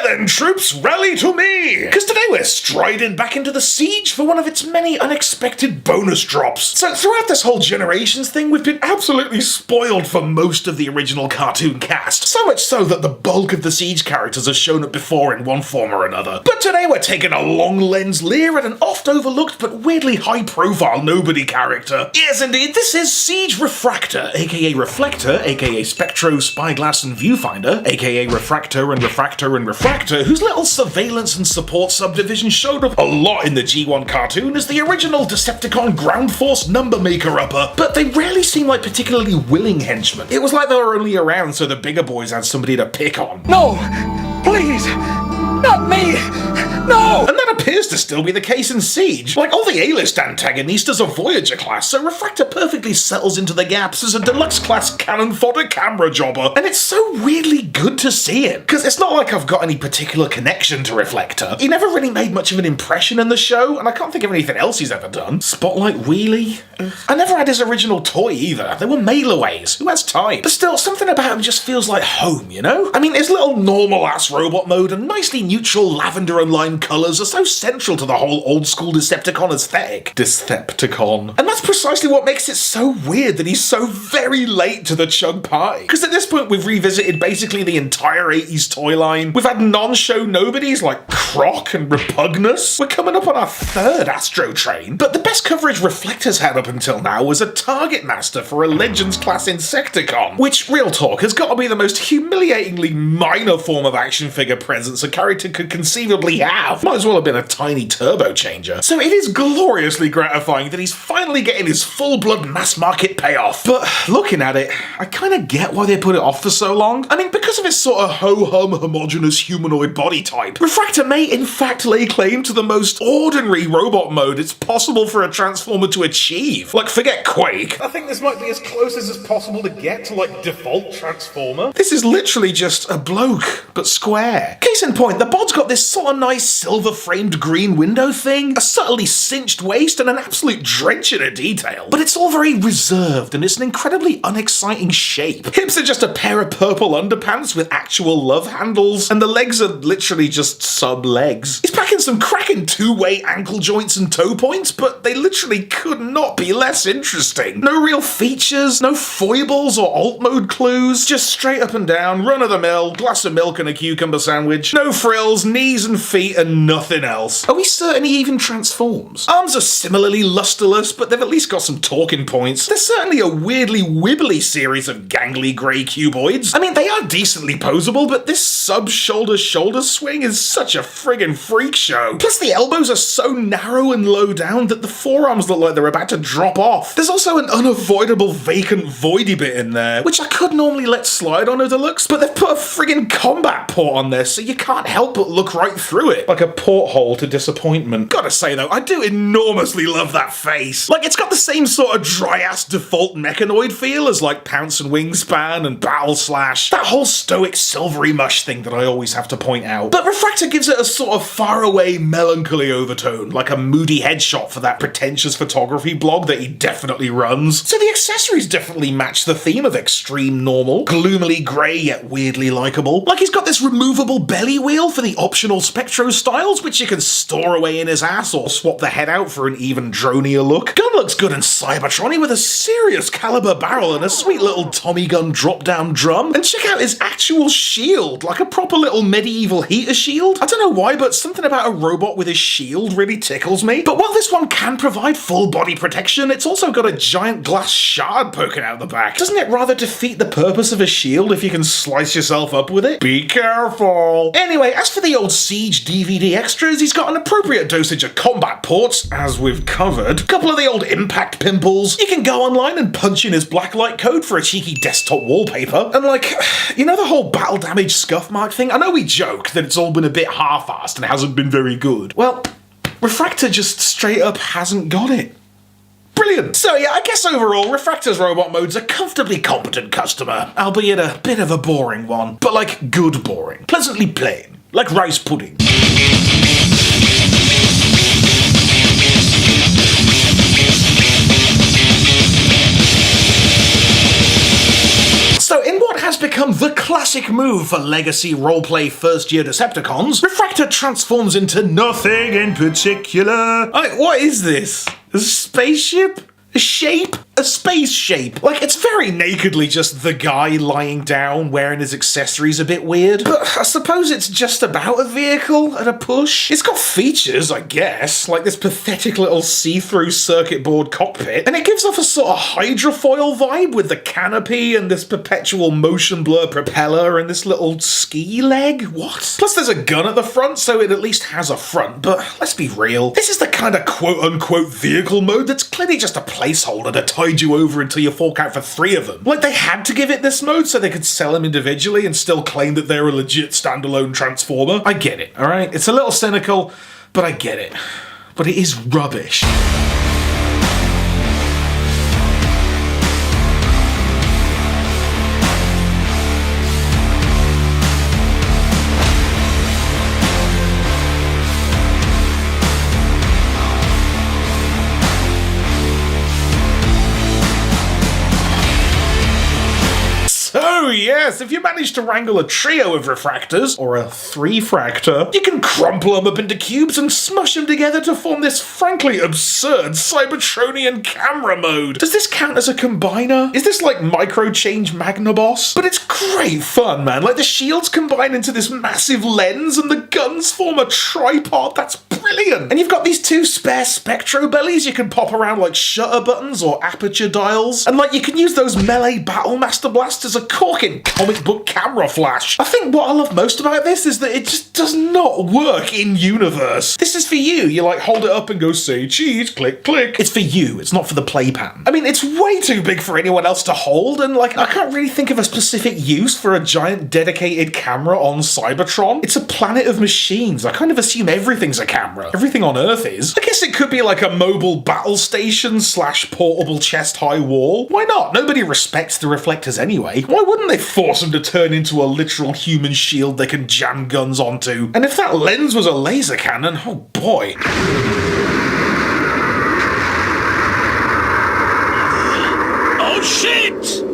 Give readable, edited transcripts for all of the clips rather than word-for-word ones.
then, troops, rally to me! Because today we're striding back into the Siege for one of its many unexpected bonus drops. So throughout this whole Generations thing, we've been absolutely spoiled for most of the original cartoon cast. So much so that the bulk of the Siege characters have shown up before in one form or another. But today we're taking a long lens leer at an oft overlooked but weirdly high profile nobody character. Yes indeed, this is Siege Refraktor, aka Reflector, aka Spectro, Spyglass and Viewfinder, aka Refraktor and Refraktor and Refraktor, whose little surveillance and support subdivision showed up a lot in the G1 cartoon as the original Decepticon ground force number maker-upper, but they rarely seem like particularly willing henchmen. It was like they were only around so the bigger boys had somebody to pick on. No! Please! Not me! No! And that appears to still be the case in Siege. Like, all the A-list antagonistas are Voyager class, so Refraktor perfectly settles into the gaps as a deluxe class cannon fodder camera jobber. And it's so weirdly good to see him, because it's not like I've got any particular connection to Refraktor. He never really made much of an impression in the show, and I can't think of anything else he's ever done. Spotlight Wheelie? I never had his original toy either. They were mail-aways. Who has time? But still, something about him just feels like home, you know? I mean, his little normal-ass robot mode and nicely neutral lavender and lime colours are so central to the whole old-school Decepticon aesthetic. Decepticon. And that's precisely what makes it so weird that he's so very late to the chug party. Because at this point we've revisited basically the entire 80s toy line. We've had non-show nobodies like Croc and Repugnus. We're coming up on our third Astro Train. But the best coverage Reflector's had up until now was a Target Master for a Legends class Insecticon, which, real talk, has got to be the most humiliatingly minor form of action figure presence a character could conceivably have. Might as well have been a tiny turbo changer. So it is gloriously gratifying that he's finally getting his full-blood mass market payoff. But looking at it, I kind of get why they put it off for so long. I mean, because of his sort of ho-hum homogeneous humanoid body type, Refraktor may in fact lay claim to the most ordinary robot mode it's possible for a Transformer to achieve. Like, forget Quake. I think this might be as close as it's possible to get to, like, default Transformer. This is literally just a bloke, but square. Case in point, the bod's got this sort of nice silver-framed green window thing, a subtly cinched waist, and an absolute drenching of detail. But it's all very reserved, and it's an incredibly unexciting shape. Hips are just a pair of purple underpants with actual love handles, and the legs are literally just sub-legs. He's packing some cracking two-way ankle joints and toe points, but they literally could not be less interesting. No real features, no foibles or alt mode clues, just straight up and down, run-of-the-mill, glass of milk and a cucumber sandwich, no frills, knees and feet, and nothing else. Are we certain he even transforms? Arms are similarly lusterless, but they've at least got some talking points. There's certainly a weirdly wibbly series of gangly grey cuboids. I mean, they are decently posable, but this sub-shoulder swing is such a friggin' freak show. Plus the elbows are so narrow and low down that the forearms look like they're about to drop off. There's also an unavoidable vacant voidy bit in there, which I could normally let slide on a deluxe, but they've put a friggin' combat port on there, so you can't help but look right through it. Like a porthole to disappointment. Gotta say though, I do enormously love that face. Like, it's got the same sort of dry-ass default mechanoid feel as like Pounce and Wingspan and Battle Slash. That whole stoic silvery mush thing that I always have to point out. But Refraktor gives it a sort of faraway melancholy overtone, like a moody headshot for that pretentious photography blog that he definitely runs. So the accessories definitely match the theme of extreme normal, gloomily grey yet weirdly likeable. Like, he's got this removable belly wheel for the optional Spectro styles, which you can store away in his ass or swap the head out for an even dronier look. Gun looks good and Cybertron-y with a serious caliber barrel and a sweet little Tommy gun drop-down drum. And check out his actual shield, like a proper little medieval heater shield. I don't know why, but something about a robot with his shield really tickles me. But while this one can provide full body protection, it's also got a giant glass shard poking out the back. Doesn't it rather defeat the purpose of a shield if you can slice yourself up with it? Be careful. Anyway, as for the old Siege DVD extras, he's got an appropriate dosage of combat ports, as we've covered. A couple of the old impact pimples. You can go online and punch in his blacklight code for a cheeky desktop wallpaper. And like, you know the whole battle damage scuff mark thing? I know we joke that it's all been a bit half-assed and hasn't been very good. Well, Refraktor just straight up hasn't got it. Brilliant! So yeah, I guess overall, Refraktor's robot mode's a comfortably competent customer, albeit a bit of a boring one, but like good boring. Pleasantly plain. Like rice pudding. So in what has become the classic move for legacy roleplay first-year Decepticons, Refraktor transforms into nothing in particular. What is this? A spaceship? A shape? A space shape. Like, it's very nakedly just the guy lying down wearing his accessories a bit weird. But I suppose it's just about a vehicle at a push. It's got features, I guess, like this pathetic little see-through circuit board cockpit, and it gives off a sort of hydrofoil vibe with the canopy and this perpetual motion blur propeller and this little ski leg. What? Plus there's a gun at the front, so it at least has a front, but let's be real. This is the kind of quote-unquote vehicle mode that's clearly just a placeholder to tide you over until you fork out for 3 of them. Like, they had to give it this mode so they could sell them individually and still claim that they're a legit standalone transformer. I get it, alright? It's a little cynical, but I get it. But it is rubbish. Oh yes, if you manage to wrangle a trio of refractors, or a 3-fractor, you can crumple them up into cubes and smush them together to form this frankly absurd Cybertronian camera mode. Does this count as a combiner? Is this like micro-change Magnaboss? But it's great fun, man. Like, the shields combine into this massive lens and the guns form a tripod. That's brilliant. And you've got these 2 spare spectro bellies you can pop around like shutter buttons or aperture dials. And like, you can use those melee battle master blasts as a corking comic book camera flash. I think what I love most about this is that it just does not work in universe. This is for you. You like hold it up and go say cheese, click, click. It's for you. It's not for the play pattern. I mean, it's way too big for anyone else to hold, and like, I can't really think of a specific use for a giant dedicated camera on Cybertron. It's a planet of machines. I kind of assume everything's a camera. Everything on Earth is. I guess it could be like a mobile battle station / portable chest-high wall. Why not? Nobody respects the reflectors anyway. Why wouldn't they force them to turn into a literal human shield they can jam guns onto? And if that lens was a laser cannon, oh boy. Oh shit!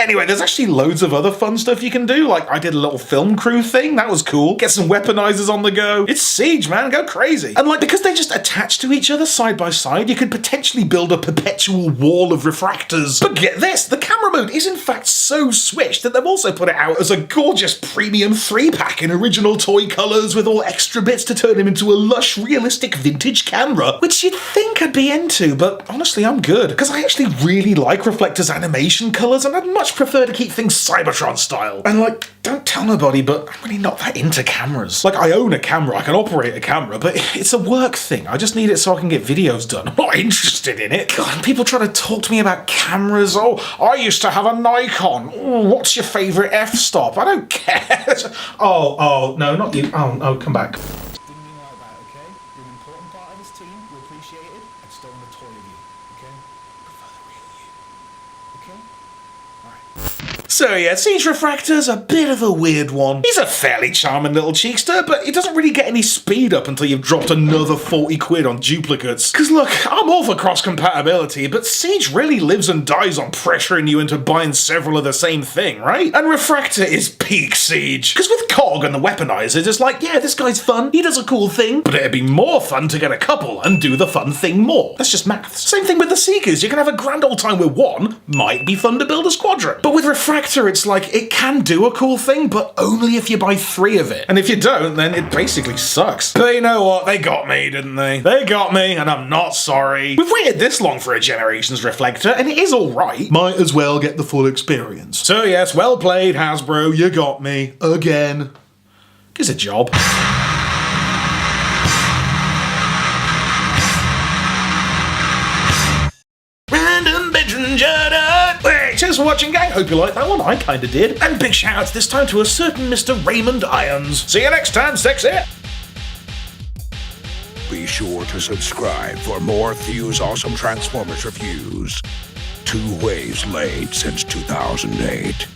Anyway, there's actually loads of other fun stuff you can do. Like, I did a little film crew thing. That was cool. Get some weaponizers on the go. It's Siege, man. Go crazy. And like, because they just attach to each other side by side, you could potentially build a perpetual wall of refractors. But get this, the camera mode is in fact so switched that they've also put it out as a gorgeous premium 3-pack in original toy colors with all extra bits to turn him into a lush, realistic vintage camera, which you'd think I'd be into, but honestly, I'm good. Because I actually really like Reflector's animation colors, and I'd much prefer to keep things Cybertron style. And like, don't tell nobody, but I'm really not that into cameras. Like, I own a camera, I can operate a camera, but it's a work thing. I just need it so I can get videos done. I'm not interested in it. God, people try to talk to me about cameras. Oh, I used to have a Nikon. Oh, what's your favorite f-stop? I don't care. Oh, no, not you. Oh, come back. Didn't mean like that, okay? You're an important part of this team. We appreciate it. I've stolen a toy of you, okay? Prefer the real you, okay? So yeah, Siege Refraktor's a bit of a weird one. He's a fairly charming little cheekster, but he doesn't really get any speed up until you've dropped another 40 quid on duplicates. Cause look, I'm all for cross-compatibility, but Siege really lives and dies on pressuring you into buying several of the same thing, right? And Refraktor is peak Siege. Cause with Cog and the weaponizers, it's like, yeah, this guy's fun, he does a cool thing, but it'd be more fun to get a couple and do the fun thing more. That's just maths. Same thing with the Seekers, you can have a grand old time with one, might be fun to build a squadron. But with Refraktor, it's like, it can do a cool thing, but only if you buy 3 of it. And if you don't, then it basically sucks. But you know what? They got me, didn't they? They got me, and I'm not sorry. We've waited this long for a Generations Reflector, and it is alright. Might as well get the full experience. So yes, well played, Hasbro, you got me. Again. Gives a job. Random bedroom judder. Cheers for watching, gang. Hope you liked that one. I kinda did. And big shout outs this time to a certain Mr. Raymond Irons. See you next time, sexy. Be sure to subscribe for more Thew's awesome Transformers reviews. 2 waves late since 2008.